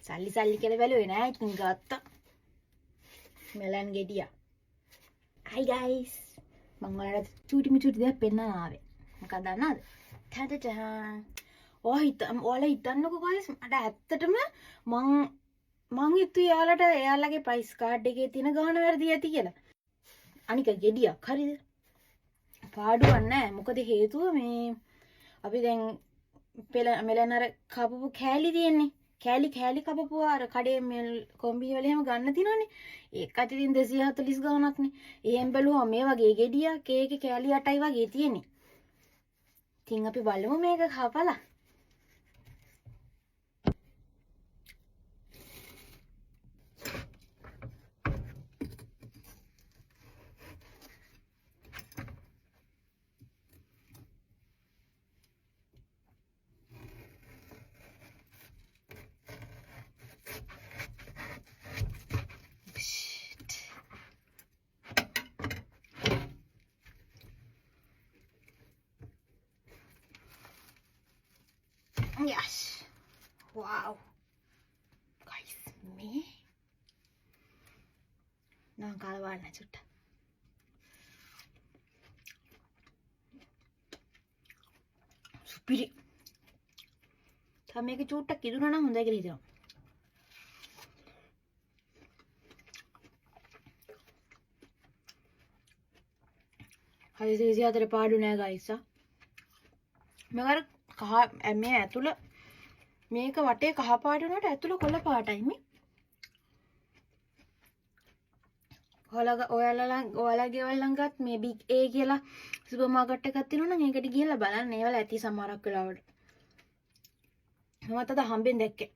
සල්ලි කියලා බැලුවේ නෑ. ඉතින් ගත්තා. මෙලන් ගෙඩිය. Hi guys. මම ඔයාලට චූටි දෙයක් පෙන්නන්න ආවේ. මොකක්ද දන්නවද? ටටටන්. ඔයාලා හිතන්නකෝ guys මට ඇත්තටම මං හිතුවේ එයාලගේ ප්‍රයිස් කාඩ් එකේ තියෙන ගාණ වැරදි ඇති කියලා. අනික ගෙඩියක් හරිද? පාඩුවක් නැහැ. මොකද හේතුව මේ අපි දැන් මෙලන් අර කපපු කෑලි තියෙන්නේ. කෑලි කපපුවා අර කඩේ මෙල් කොම්බි වල එහෙම ගන්න තියෙනවනේ. ඒකට ඉතින් 240 ගාණක්නේ. එහෙන් බැලුවා මේ වගේ ගෙඩියක් ඒකේ කෑලි 8යි වගේ තියෙන්නේ. ඉතින් අපි බලමු මේක කපලා. Yes. Wow. Guys, me. Nang kalawaan චුට්ට. සුපිරි. තව මේක චුට්ටක් ඉදුණා නම් හොඳයි කියලා හිතනවා. හරි 34 පාඩු නෑ guys. මම මේ ඇතුළ මේක වටේ කහ පාට වුණාට ඇතුළ කොළ පාටයි මේ. ඔයාලා ගෙවල් ළඟත් මේ බිග් A කියලා සුපර් මාකට් එකක් තියෙනවා නම් ඒකට ගිහලා බලන්න. ඒවල ඇති සමහරක් වෙලාවට. මම අද හම්බෙන් දැක්කේ.